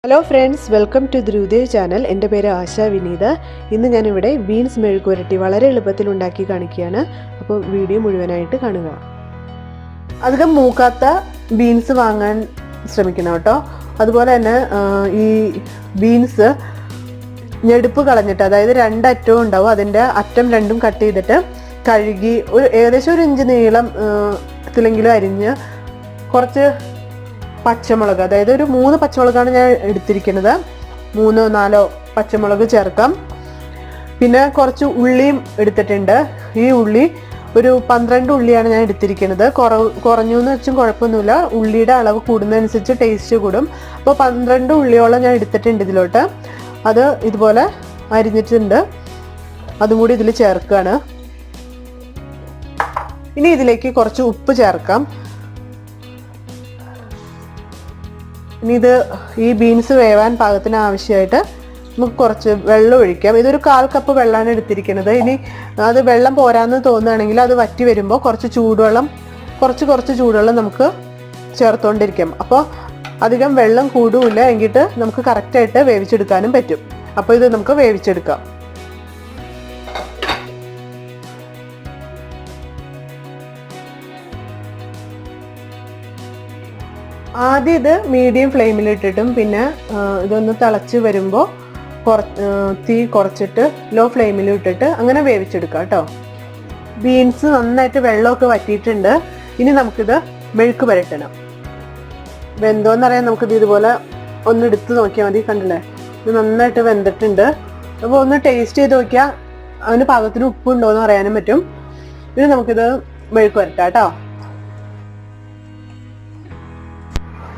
Hello friends, welcome to Dhruvadev channel. എൻ്റെ പേര് ആശ വിനീത്. ഇന്ന് ഞാനിവിടെ ബീൻസ് മെഴുക്കുവരട്ടി വളരെ എളുപ്പത്തിൽ ഉണ്ടാക്കി കാണിക്കുകയാണ്. അപ്പോൾ വീഡിയോ മുഴുവനായിട്ട് കാണുക. അധികം മൂക്കാത്ത ബീൻസ് വാങ്ങാൻ ശ്രമിക്കണം കേട്ടോ. അതുപോലെ തന്നെ ഈ ബീൻസ് ഞെടുപ്പ് കളഞ്ഞിട്ട്, അതായത് രണ്ടറ്റവും ഉണ്ടാവും, അതിൻ്റെ അറ്റം രണ്ടും കട്ട് ചെയ്തിട്ട് കഴുകി ഏകദേശം 1 ഇഞ്ച് നീളത്തിലെങ്കിലും അരിഞ്ഞ് കുറച്ച് പച്ചമുളക്, അതായത് ഒരു 3 പച്ചമുളകാണ് ഞാൻ എടുത്തിരിക്കുന്നത്. 3-4 പച്ചമുളക് ചേർക്കാം. പിന്നെ കുറച്ച് ഉള്ളിയും എടുത്തിട്ടുണ്ട്. ഈ ഉള്ളി ഒരു 12 ഉള്ളിയാണ് ഞാൻ എടുത്തിരിക്കുന്നത്. കുറഞ്ഞു എന്ന് വെച്ചും കുഴപ്പമൊന്നുമില്ല. ഉള്ളിയുടെ അളവ് കൂടുന്നതനുസരിച്ച് ടേസ്റ്റ് കൂടും. അപ്പോൾ 12 ഉള്ളിയോളം ഞാൻ എടുത്തിട്ടുണ്ട് ഇതിലോട്ട്. അത് ഇതുപോലെ അരിഞ്ഞിട്ടുണ്ട്. അതും കൂടി ഇതിൽ ചേർക്കുകയാണ്. ഇനി ഇതിലേക്ക് കുറച്ച് ഉപ്പ് ചേർക്കാം. ഇനി ഈ ബീൻസ് വേവാൻ പാകത്തിന് ആവശ്യമായിട്ട് നമുക്ക് കുറച്ച് വെള്ളം ഒഴിക്കാം. ഇതൊരു 1/4 കപ്പ് വെള്ളമാണ് എടുത്തിരിക്കുന്നത്. ഇനി അത് വെള്ളം പോരാന്ന് തോന്നുകയാണെങ്കിൽ അത് വറ്റി വരുമ്പോൾ കുറച്ച് ചൂടുവെള്ളം നമുക്ക് ചേർത്തുകൊണ്ടിരിക്കാം. അപ്പോൾ അധികം വെള്ളം കൂടുമില്ല, എങ്കിട്ട് നമുക്ക് കറക്റ്റായിട്ട് വേവിച്ചെടുക്കാനും പറ്റും. അപ്പോൾ ഇത് നമുക്ക് വേവിച്ചെടുക്കാം. ആദ്യം ഇത് മീഡിയം ഫ്ലെയിമിലിട്ടിട്ടും പിന്നെ ഇതൊന്ന് തിളച്ച് വരുമ്പോൾ തീ കുറച്ചിട്ട് ലോ ഫ്ലെയിമിൽ ഇട്ടിട്ട് അങ്ങനെ വേവിച്ചെടുക്കാം കേട്ടോ. ബീൻസ് നന്നായിട്ട് വെള്ളമൊക്കെ വറ്റിയിട്ടുണ്ട്. ഇനി നമുക്കിത് മെഴുക്ക് പുരട്ടണം. വെന്തോന്നറിയാൻ നമുക്കിത് ഇതുപോലെ ഒന്ന് എടുത്ത് നോക്കിയാൽ മതി. കണ്ടില്ലേ, ഇത് നന്നായിട്ട് വെന്തിട്ടുണ്ട്. അപ്പോൾ ഒന്ന് ടേസ്റ്റ് ചെയ്ത് നോക്കിയാൽ അതിന് പാകത്തിന് ഉപ്പുണ്ടോയെന്ന് അറിയാനും പറ്റും. ഇനി നമുക്കിത് മെഴുക്ക് പുരട്ടാം കേട്ടോ.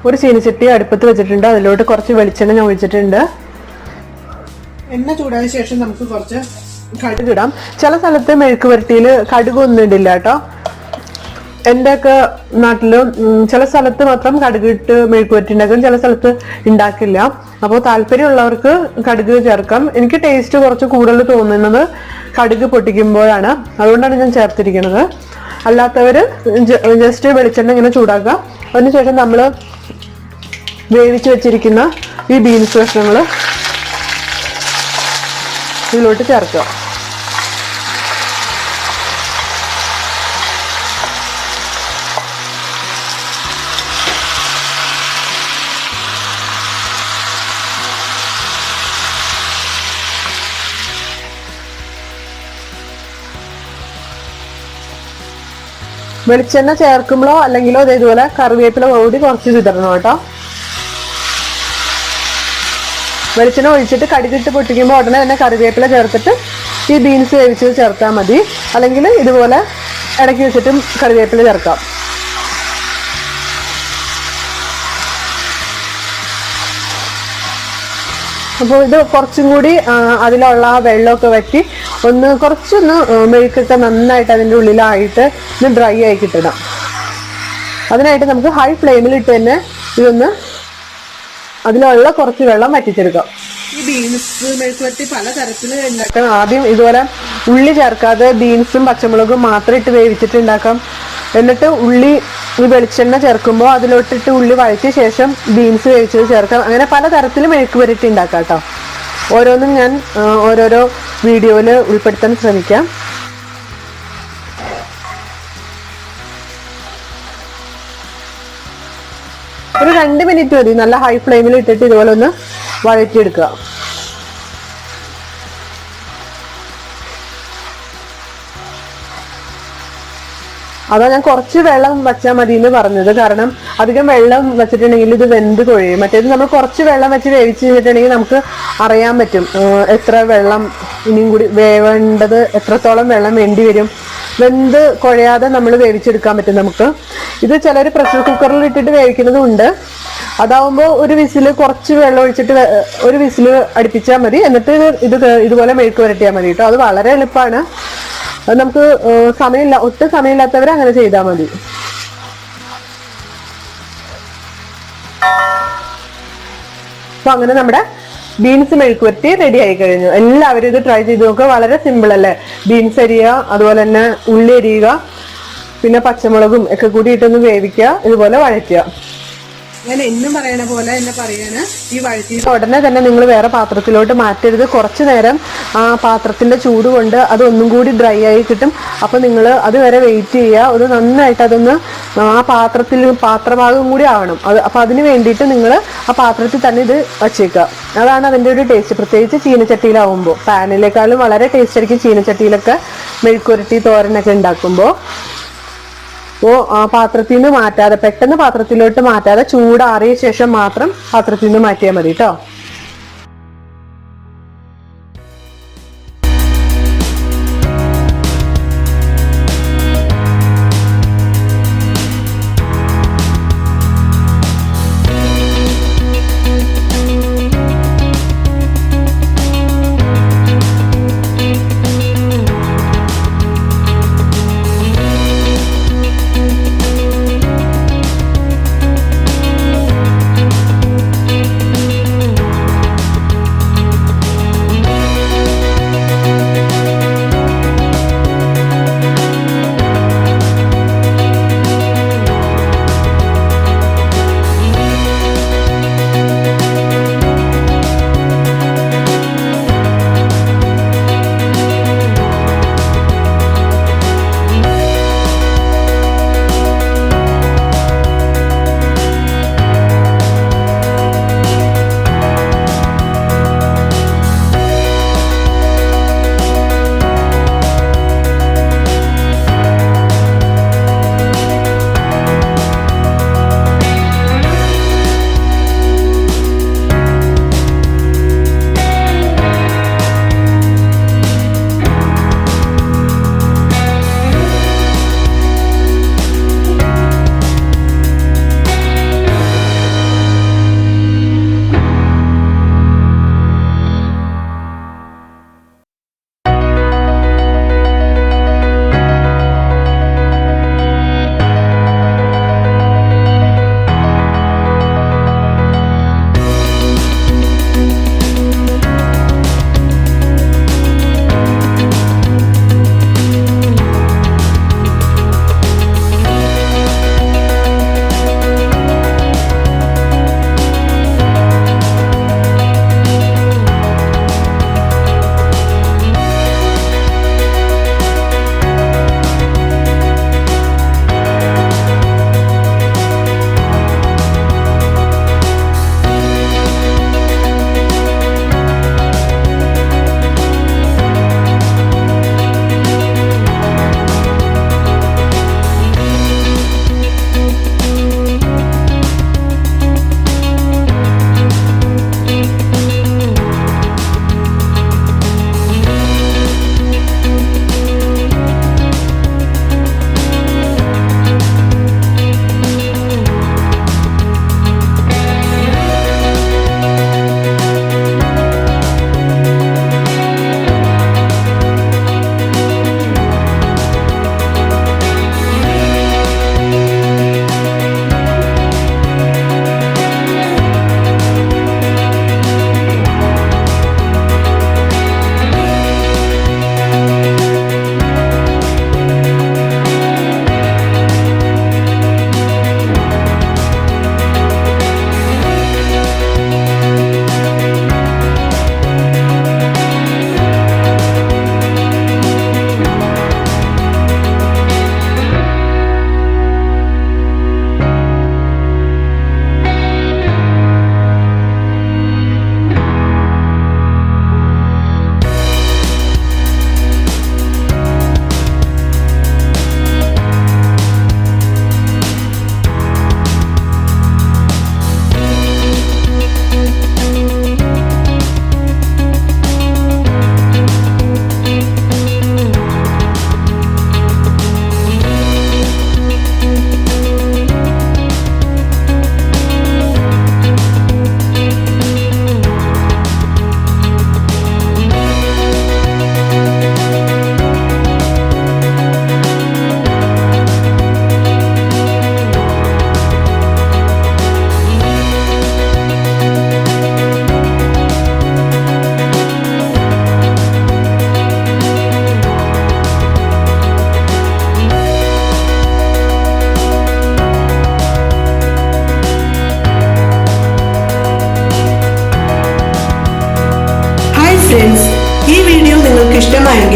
ഒരു ചീനിച്ചട്ടി അടുപ്പത്ത് വെച്ചിട്ടുണ്ട്. അതിലോട്ട് കുറച്ച് വെളിച്ചെണ്ണ ഞാൻ ഒഴിച്ചിട്ടുണ്ട്. എണ്ണ ചൂടായ ശേഷം നമുക്ക് കുറച്ച് കടുക് ഇടാം. ചില സ്ഥലത്ത് മെഴുക്ക് പുരട്ടിയിൽ കടുകൊന്നും ഇടില്ല കേട്ടോ. എൻ്റെയൊക്കെ നാട്ടില് ചില സ്ഥലത്ത് മാത്രം കടുക് ഇട്ട് മെഴുക്ക് പുരട്ടി ഉണ്ടാക്കും, ചില സ്ഥലത്ത് ഉണ്ടാക്കില്ല. അപ്പോൾ താല്പര്യമുള്ളവർക്ക് കടുക് ചേർക്കാം. എനിക്ക് ടേസ്റ്റ് കുറച്ച് കൂടുതൽ തോന്നുന്നത് കടുക് പൊട്ടിക്കുമ്പോഴാണ്, അതുകൊണ്ടാണ് ഞാൻ ചേർത്തിരിക്കുന്നത്. അല്ലാത്തവർ ജസ്റ്റ് വെളിച്ചെണ്ണ ഇങ്ങനെ ചൂടാക്കുക. അതിനുശേഷം നമ്മൾ വേവിച്ച് വെച്ചിരിക്കുന്ന ഈ ബീൻസ് കഷ്ണങ്ങൾ ഇതിലോട്ട് ചേർക്കുക. വെളിച്ചെണ്ണ ചേർക്കുമ്പോഴോ അല്ലെങ്കിലോ ഇതുപോലെ കറിവേപ്പില കൂടി കുറച്ച് വിതരണം കേട്ടോ. വെളിച്ചെണ്ണ ഒഴിച്ചിട്ട് കടുകിട്ട് പൊട്ടിക്കുമ്പോൾ ഉടനെ തന്നെ കറിവേപ്പില ചേർത്തിട്ട് ഈ ബീൻസ് വേവിച്ചത് ചേർത്താൽ മതി. അല്ലെങ്കിൽ ഇതുപോലെ ഇടയ്ക്ക് വെച്ചിട്ടും കറിവേപ്പില ചേർക്കാം. അപ്പോൾ ഇത് കുറച്ചും കൂടി അതിലുള്ള വെള്ളമൊക്കെ വറ്റി കുറച്ചൊന്ന് മെഴുക്കൊക്കെ നന്നായിട്ട് അതിൻ്റെ ഉള്ളിലായിട്ട് ഇത് ഡ്രൈ ആയി കിട്ടണം. അതിനായിട്ട് നമുക്ക് ഹൈ ഫ്ലെയിമിലിട്ട് തന്നെ ഇതൊന്ന് അതിലുള്ള കുറച്ച് വെള്ളം വറ്റിച്ചെടുക്കാം. ഈ ബീൻസ് മെഴുക്കുവരട്ടി പല തരത്തിൽ ഉണ്ടാക്കാം. ആദ്യം ഇതുപോലെ ഉള്ളി ചേർക്കാതെ ബീൻസും പച്ചമുളകും മാത്രം ഇട്ട് വേവിച്ചിട്ട് ഉണ്ടാക്കാം. എന്നിട്ട് ഈ വെളിച്ചെണ്ണ ചേർക്കുമ്പോൾ അതിലോട്ടിട്ട് ഉള്ളി വഴറ്റിയ ശേഷം ബീൻസ് വേവിച്ചത് ചേർക്കാം. അങ്ങനെ പല തരത്തിൽ മെഴുക്കുവരട്ടി ഉണ്ടാക്കാം കേട്ടോ. ഓരോന്നും ഞാൻ ഓരോരോ വീഡിയോയിൽ ഉൾപ്പെടുത്താൻ ശ്രമിക്കാം. ഒരു 2 മിനിറ്റ് മതി. നല്ല ഹൈ ഫ്ലെയിമിൽ ഇട്ടിട്ട് ഇതുപോലെ ഒന്ന് വഴറ്റിയെടുക്കുക. അതാ ഞാൻ കുറച്ച് വെള്ളം വെച്ചാൽ മതി എന്ന് പറഞ്ഞത്. കാരണം അധികം വെള്ളം വെച്ചിട്ടുണ്ടെങ്കിൽ ഇത് വെന്ത് കൊഴിയും. മറ്റേത് നമ്മൾ കുറച്ച് വെള്ളം വെച്ച് വേവിച്ച് കഴിഞ്ഞിട്ടുണ്ടെങ്കിൽ നമുക്ക് അറിയാൻ പറ്റും എത്ര വെള്ളം ഇനിയും കൂടി വേവേണ്ടത്, എത്രത്തോളം വെള്ളം വേണ്ടി വരും. വെന്ത് കുഴയാതെ നമ്മൾ വേവിച്ചെടുക്കാൻ പറ്റും നമുക്ക്. ഇത് ചിലർ പ്രഷർ കുക്കറിൽ ഇട്ടിട്ട് വേവിക്കുന്നതും ഉണ്ട്. അതാവുമ്പോൾ ഒരു വിസില് കുറച്ച് വെള്ളം ഒഴിച്ചിട്ട് ഒരു വിസില് അടുപ്പിച്ചാൽ മതി. എന്നിട്ട് ഇതുപോലെ മെഴുക്ക് പുരട്ടിയാൽ മതി കേട്ടോ. അത് വളരെ എളുപ്പമാണ്. അത് നമുക്ക് ഒട്ടും സമയമില്ലാത്തവർ അങ്ങനെ ചെയ്താൽ മതി. അപ്പൊ അങ്ങനെ നമ്മുടെ ബീൻസ് മെഴുക്കുവരട്ടി റെഡി ആയി കഴിഞ്ഞു. എല്ലാവരും ഇത് ട്രൈ ചെയ്ത് നോക്കുക. വളരെ സിമ്പിൾ അല്ലേ. ബീൻസ് അരിയുക, അതുപോലെ തന്നെ ഉള്ളി അരിയുക, പിന്നെ പച്ചമുളകും ഒക്കെ കൂടി ഇട്ടൊന്ന് വേവിക്കുക, ഇതുപോലെ വഴറ്റുക. ഞാൻ എന്നും പറയണ പോലെ തന്നെ പറയാണ്, ഈ വഴറ്റിയിട്ട് ഉടനെ തന്നെ നിങ്ങൾ വേറെ പാത്രത്തിലോട്ട് മാറ്റരുത്. കുറച്ച് നേരം ആ പാത്രത്തിന്റെ ചൂട് കൊണ്ട് അത് ഒന്നും കൂടി ഡ്രൈ ആയി കിട്ടും. അപ്പോൾ നിങ്ങൾ അതുവരെ വെയിറ്റ് ചെയ്യുക. അത് നന്നായിട്ട് അതൊന്ന് ആ പാത്രഭാഗം കൂടി ആവണം. അപ്പോൾ അതിന് വേണ്ടിയിട്ട് നിങ്ങൾ ആ പാത്രത്തിൽ തന്നെ ഇത് വച്ചേക്കുക. അതാണ് അതിൻ്റെ ഒരു ടേസ്റ്റ്. പ്രത്യേകിച്ച് ചീനച്ചട്ടിയിലാവുമ്പോൾ പാനിലേക്കാളും വളരെ ടേസ്റ്റ് ആയിരിക്കും ചീനച്ചട്ടിയിലൊക്കെ മെഴുക്കുവരട്ടി തോരനൊക്കെ ഉണ്ടാക്കുമ്പോൾ. അപ്പോൾ ആ പാത്രത്തിൽ നിന്ന് മാറ്റാതെ, പെട്ടെന്ന് പാത്രത്തിലോട്ട് മാറ്റാതെ, ചൂടാറിയ ശേഷം മാത്രം പാത്രത്തിൽ നിന്ന് മാറ്റിയാൽ മതി കേട്ടോ.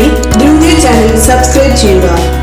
വീഡിയോകൾക്കായി ധ്രുവീയ ചാനൽ സബ്സ്ക്രൈബ് ചെയ്യുക.